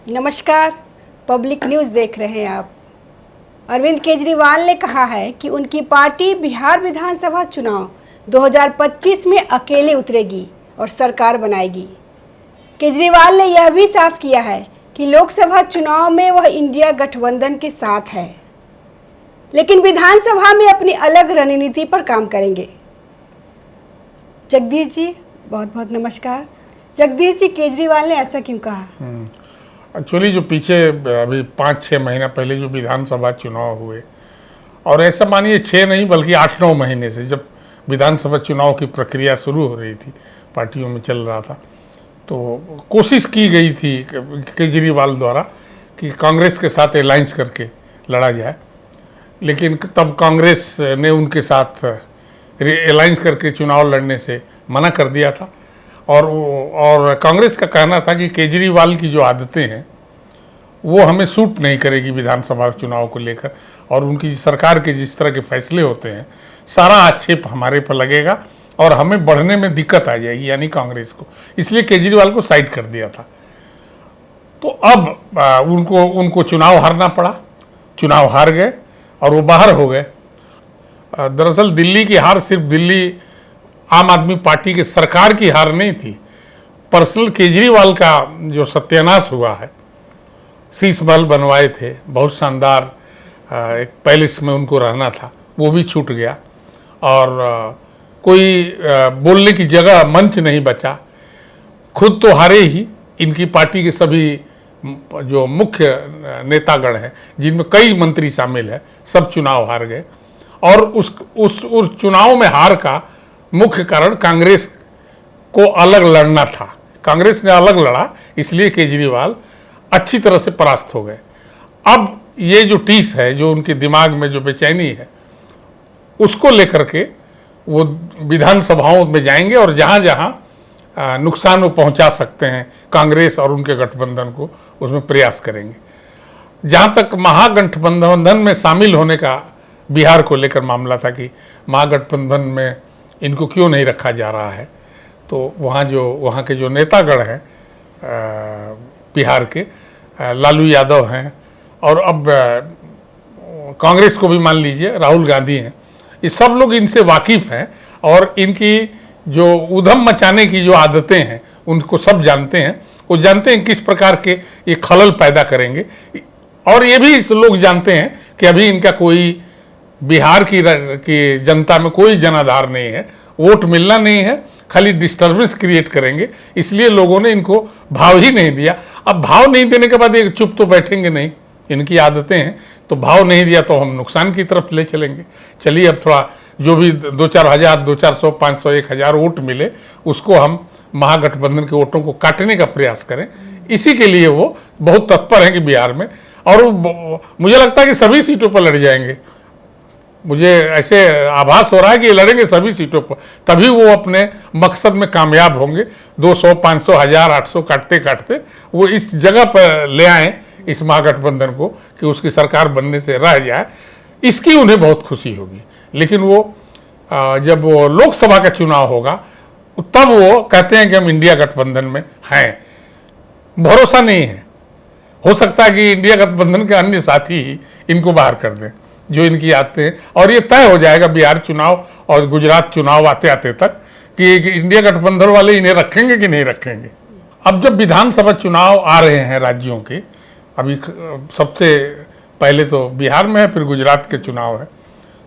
नमस्कार, public news देख रहे हैं आप। अरविंद केजरीवाल ने कहा है कि उनकी पार्टी बिहार विधानसभा चुनाव 2025 में अकेले उतरेगी और सरकार बनाएगी। केजरीवाल ने यह भी साफ किया है कि लोकसभा चुनाव में वह इंडिया गठबंधन के साथ है, लेकिन विधानसभा में अपनी अलग रणनीति पर काम करेंगे। जगदीश जी, बहुत बहुत नमस्कार। जगदीश जी, केजरीवाल ने ऐसा क्यों कहा? एक्चुअली जो पीछे अभी 5-6 महीना पहले जो विधानसभा चुनाव हुए, और ऐसा मानिए 6 नहीं बल्कि 8-9 महीने से जब विधानसभा चुनाव की प्रक्रिया शुरू हो रही थी, पार्टियों में चल रहा था, तो कोशिश की गई थी केजरीवाल द्वारा कि कांग्रेस के साथ अलायंस करके लड़ा जाए, लेकिन तब कांग्रेस ने उनके साथ अलायंस करके चुनाव लड़ने से मना कर दिया था। और कांग्रेस का कहना था कि केजरीवाल की जो आदतें हैं वो हमें सूट नहीं करेगी विधानसभा चुनाव को लेकर, और उनकी सरकार के जिस तरह के फैसले होते हैं सारा आक्षेप हमारे पर लगेगा और हमें बढ़ने में दिक्कत आ जाएगी, यानी कांग्रेस को। इसलिए केजरीवाल को साइड कर दिया था। तो अब उनको चुनाव हारना पड़ा, चुनाव हार गए और वो बाहर हो गए। दरअसल दिल्ली की हार सिर्फ दिल्ली आम आदमी पार्टी की सरकार की हार नहीं थी, पर्सनल केजरीवाल का जो सत्यानाश हुआ है। शीश महल बनवाए थे, बहुत शानदार एक पैलेस में उनको रहना था, वो भी छूट गया, और कोई बोलने की जगह, मंच नहीं बचा। खुद तो हारे ही, इनकी पार्टी के सभी जो मुख्य नेतागण हैं जिनमें कई मंत्री शामिल हैं, सब चुनाव हार गए। और उस चुनाव में हार का मुख्य कारण कांग्रेस को अलग लड़ना था। कांग्रेस ने अलग लड़ा, इसलिए केजरीवाल अच्छी तरह से परास्त हो गए। अब ये जो टीस है, जो उनके दिमाग में जो बेचैनी है, उसको लेकर के वो विधानसभाओं में जाएंगे और जहां जहां नुकसान वो पहुंचा सकते हैं कांग्रेस और उनके गठबंधन को, उसमें प्रयास करेंगे। जहां तक महागठबंधन में शामिल होने का बिहार को लेकर मामला था कि महागठबंधन में इनको क्यों नहीं रखा जा रहा है, तो वहाँ के जो नेतागण हैं बिहार के, लालू यादव हैं, और अब कांग्रेस को भी मान लीजिए राहुल गांधी हैं, ये सब लोग इनसे वाकिफ़ हैं और इनकी जो उधम मचाने की जो आदतें हैं उनको सब जानते हैं। वो जानते हैं किस प्रकार के ये खलल पैदा करेंगे, और ये भी लोग जानते हैं कि अभी इनका कोई बिहार की जनता में कोई जनाधार नहीं है, वोट मिलना नहीं है, खाली डिस्टर्बेंस क्रिएट करेंगे, इसलिए लोगों ने इनको भाव ही नहीं दिया। अब भाव नहीं देने के बाद ये चुप तो बैठेंगे नहीं, इनकी आदतें हैं, तो भाव नहीं दिया तो हम नुकसान की तरफ ले चलेंगे। चलिए अब थोड़ा जो भी 2-4 हज़ार, 200-400, 500, 1000 वोट मिले, उसको हम महागठबंधन के वोटों को काटने का प्रयास करें। इसी के लिए वो बहुत तत्पर हैं कि बिहार में, और मुझे लगता है कि सभी सीटों पर लड़ जाएंगे। मुझे ऐसे आभास हो रहा है कि ये लड़ेंगे सभी सीटों पर, तभी वो अपने मकसद में कामयाब होंगे। 200, 500, 1000, 800 काटते काटते वो इस जगह पर ले आएँ इस महागठबंधन को कि उसकी सरकार बनने से रह जाए, इसकी उन्हें बहुत खुशी होगी। लेकिन वो जब वो लोकसभा का चुनाव होगा तब वो कहते हैं कि हम इंडिया गठबंधन में हैं, भरोसा नहीं है। हो सकता है कि इंडिया गठबंधन के अन्य साथी ही इनको बाहर कर दें जो इनकी आते हैं, और ये तय हो जाएगा बिहार चुनाव और गुजरात चुनाव आते आते तक कि इंडिया गठबंधन वाले इन्हें रखेंगे कि नहीं रखेंगे। अब जब विधानसभा चुनाव आ रहे हैं राज्यों के, अभी सबसे पहले तो बिहार में है, फिर गुजरात के चुनाव है,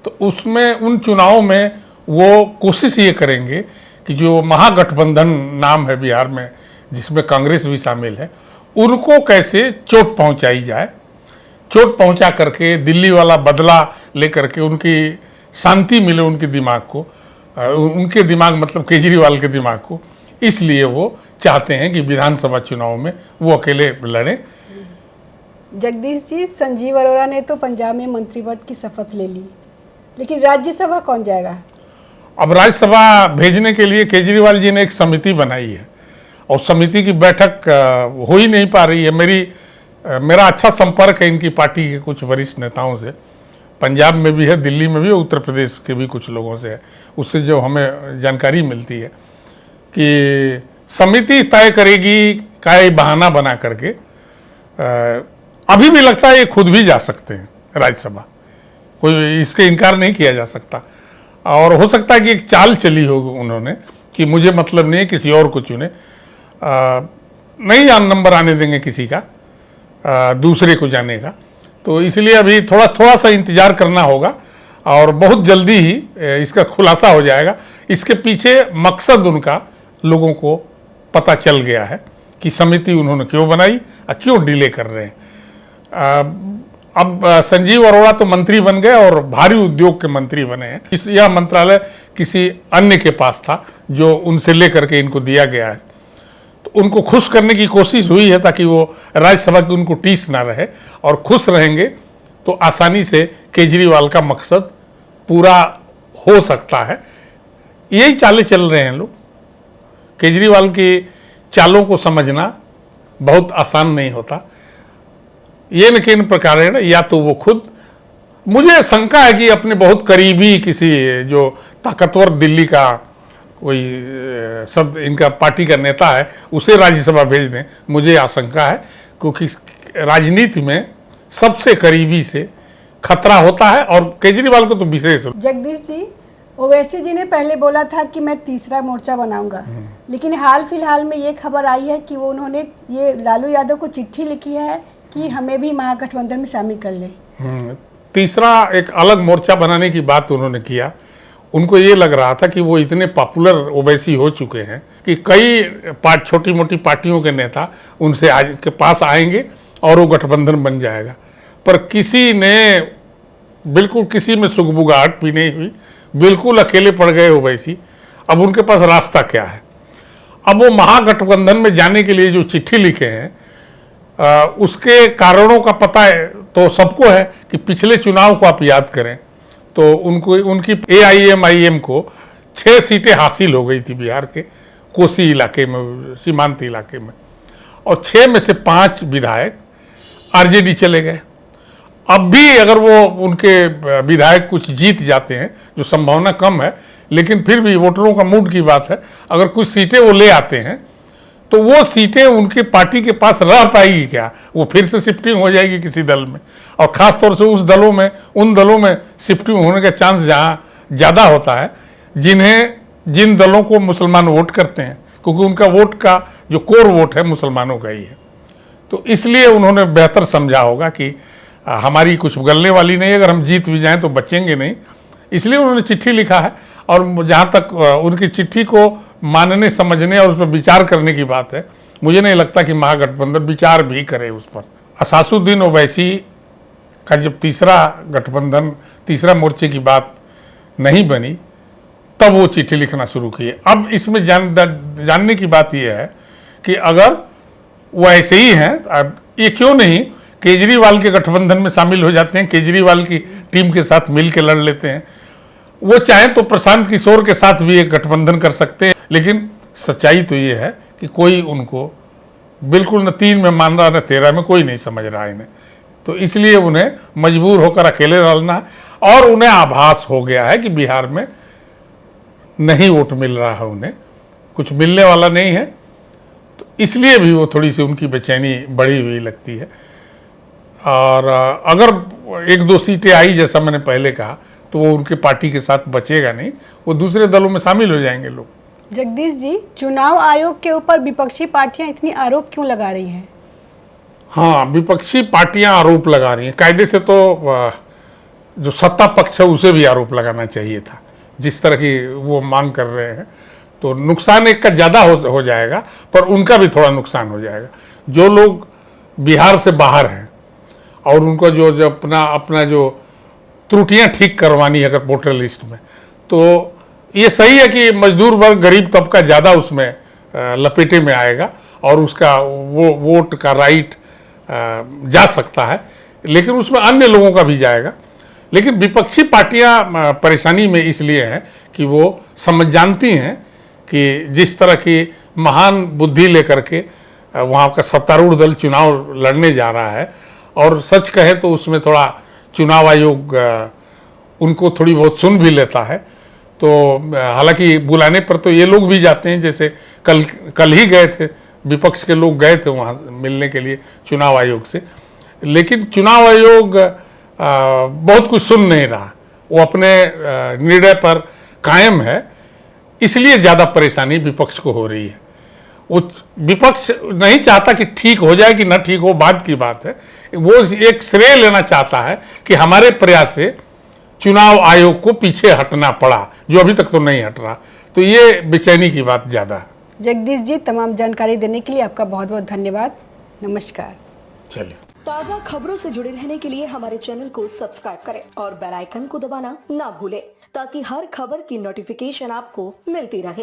तो उसमें उन चुनावों में वो कोशिश ये करेंगे कि जो महागठबंधन नाम है बिहार में, जिसमें कांग्रेस भी शामिल है, उनको कैसे चोट पहुंचाई जाए, चोट पहुंचा करके दिल्ली वाला बदला लेकर के उनकी शांति मिले उनके दिमाग को, उनके दिमाग मतलब केजरीवाल के दिमाग को। इसलिए वो चाहते हैं कि विधानसभा चुनाव में वो अकेले लड़ें। जगदीश जी, संजीव अरोड़ा ने तो पंजाब में मंत्री पद की शपथ ले ली, लेकिन राज्यसभा कौन जाएगा? अब राज्यसभा भेजने के लिए केजरीवाल जी ने एक समिति बनाई है, और समिति की बैठक हो ही नहीं पा रही है। मेरा अच्छा संपर्क है इनकी पार्टी के कुछ वरिष्ठ नेताओं से, पंजाब में भी है, दिल्ली में भी है, उत्तर प्रदेश के भी कुछ लोगों से है। उससे जो हमें जानकारी मिलती है कि समिति तय करेगी, का बहाना बना करके अभी भी लगता है ये खुद भी जा सकते हैं राज्यसभा, कोई इसके इनकार नहीं किया जा सकता। और हो सकता है कि एक चाल चली हो उन्होंने कि मुझे मतलब नहीं है, किसी और को चुने, नहीं नंबर आने देंगे किसी का, दूसरे को जाने का। तो इसलिए अभी थोड़ा सा इंतजार करना होगा और बहुत जल्दी ही इसका खुलासा हो जाएगा। इसके पीछे मकसद उनका लोगों को पता चल गया है कि समिति उन्होंने क्यों बनाई और क्यों डिले कर रहे हैं। अब संजीव अरोड़ा तो मंत्री बन गए और भारी उद्योग के मंत्री बने हैं। यह मंत्रालय किसी अन्य के पास था जो उनसे लेकर के इनको दिया गया है। तो उनको खुश करने की कोशिश हुई है ताकि वो राज्यसभा की उनको टीस ना रहे, और खुश रहेंगे तो आसानी से केजरीवाल का मकसद पूरा हो सकता है। यही चालें चल रहे हैं लोग। केजरीवाल की चालों को समझना बहुत आसान नहीं होता। ये न किन प्रकार है, या तो वो खुद, मुझे शंका है कि अपने बहुत करीबी किसी जो ताकतवर दिल्ली का कोई सब इनका पार्टी का नेता है उसे राज्यसभा भेज दें। मुझे आशंका है, क्योंकि राजनीति में सबसे करीबी से खतरा होता है, और केजरीवाल को तो विशेष। जगदीश जी, ओवैसी जी ने पहले बोला था कि मैं तीसरा मोर्चा बनाऊंगा, लेकिन हाल फिलहाल में ये खबर आई है कि वो उन्होंने ये लालू यादव को चिट्ठी लिखी है कि हमें भी महागठबंधन में शामिल कर ले। तीसरा एक अलग मोर्चा बनाने की बात उन्होंने किया। उनको ये लग रहा था कि वो इतने पॉपुलर ओवैसी हो चुके हैं कि कई छोटी मोटी पार्टियों के नेता उनसे आज के पास आएंगे और वो गठबंधन बन जाएगा। पर किसी ने बिल्कुल, किसी में सुगबुगाहट भी नहीं हुई, बिल्कुल अकेले पड़ गए ओवैसी। अब उनके पास रास्ता क्या है? अब वो महागठबंधन में जाने के लिए जो चिट्ठी लिखे हैं, उसके कारणों का पता है तो सबको है कि पिछले चुनाव को आप याद करें तो उनको, उनकी AIM-IM को 6 सीटें हासिल हो गई थी बिहार के कोसी इलाके में, सीमांत इलाके में, और 6 में से 5 विधायक RJD चले गए। अब भी अगर वो उनके विधायक कुछ जीत जाते हैं, जो संभावना कम है, लेकिन फिर भी वोटरों का मूड की बात है, अगर कुछ सीटें वो ले आते हैं तो वो सीटें उनकी पार्टी के पास रह पाएगी क्या? वो फिर से शिफ्टिंग हो जाएगी किसी दल में, और खास तौर से उस दलों में, उन दलों में शिफ्टिंग होने का चांस जहाँ ज़्यादा होता है जिन दलों को मुसलमान वोट करते हैं, क्योंकि उनका वोट का जो कोर वोट है मुसलमानों का ही है। तो इसलिए उन्होंने बेहतर समझा होगा कि हमारी कुछ गलने वाली नहीं, अगर हम जीत भी जाएं तो बचेंगे नहीं, इसलिए उन्होंने चिट्ठी लिखा है। और जहाँ तक उनकी चिट्ठी को मानने, समझने और उस पर विचार करने की बात है, मुझे नहीं लगता कि महागठबंधन विचार भी करे उस पर। असासुद्दीन ओवैसी का जब तीसरा गठबंधन, तीसरा मोर्चे की बात नहीं बनी, तब वो चिट्ठी लिखना शुरू किए। अब इसमें जानने की बात यह है कि अगर वो ऐसे ही हैं, ये क्यों नहीं केजरीवाल के गठबंधन में शामिल हो जाते हैं, केजरीवाल की टीम के साथ मिल के लड़ लेते हैं। वो चाहें तो प्रशांत किशोर के साथ भी एक गठबंधन कर सकते हैं, लेकिन सच्चाई तो ये है कि कोई उनको बिल्कुल न 3 में मान रहा, न 13 में, कोई नहीं समझ रहा इन्हें। तो इसलिए उन्हें मजबूर होकर अकेले लड़ना है, और उन्हें आभास हो गया है कि बिहार में नहीं वोट मिल रहा है, उन्हें कुछ मिलने वाला नहीं है। तो इसलिए भी वो थोड़ी सी उनकी बेचैनी बढ़ी हुई लगती है। और अगर 1-2 सीटें आई, जैसा मैंने पहले कहा, तो वो उनके पार्टी के साथ बचेगा नहीं, वो दूसरे दलों में शामिल हो जाएंगे लोग। जगदीश जी, चुनाव आयोग के ऊपर विपक्षी पार्टियां इतनी आरोप क्यों लगा रही हैं? हाँ, विपक्षी पार्टियां आरोप लगा रही हैं। कायदे से तो जो सत्ता पक्ष है उसे भी आरोप लगाना चाहिए था, जिस तरह की वो मांग कर रहे हैं। तो नुकसान एक का ज़्यादा हो जाएगा, पर उनका भी थोड़ा नुकसान हो जाएगा। जो लोग बिहार से बाहर हैं और उनको जो अपना जो त्रुटियां ठीक करवानी है अगर वोटर लिस्ट में, तो ये सही है कि मजदूर वर्ग, गरीब तबका ज़्यादा उसमें लपेटे में आएगा और उसका वो वोट का राइट जा सकता है, लेकिन उसमें अन्य लोगों का भी जाएगा। लेकिन विपक्षी पार्टियां परेशानी में इसलिए हैं कि वो जानती हैं कि जिस तरह की महान बुद्धि लेकर के वहाँ का सत्तारूढ़ दल चुनाव लड़ने जा रहा है, और सच कहे तो उसमें थोड़ा चुनाव आयोग उनको थोड़ी बहुत सुन भी लेता है। तो हालांकि बुलाने पर तो ये लोग भी जाते हैं, जैसे कल ही गए थे विपक्ष के लोग गए थे वहाँ मिलने के लिए चुनाव आयोग से, लेकिन चुनाव आयोग बहुत कुछ सुन नहीं रहा, वो अपने निर्णय पर कायम है, इसलिए ज़्यादा परेशानी विपक्ष को हो रही है। विपक्ष नहीं चाहता कि ठीक हो जाए कि ना ठीक हो, बाद की बात है, वो एक श्रेय लेना चाहता है कि हमारे प्रयास से चुनाव आयोग को पीछे हटना पड़ा, जो अभी तक तो नहीं हट रहा। तो ये बेचैनी की बात ज़्यादा है। जगदीश जी, तमाम जानकारी देने के लिए आपका बहुत बहुत धन्यवाद। नमस्कार। चलिए, ताज़ा खबरों से जुड़े रहने के लिए हमारे चैनल को सब्सक्राइब करें और बेल आइकन को दबाना ना भूलें, ताकि हर खबर की नोटिफिकेशन आपको मिलती रहे।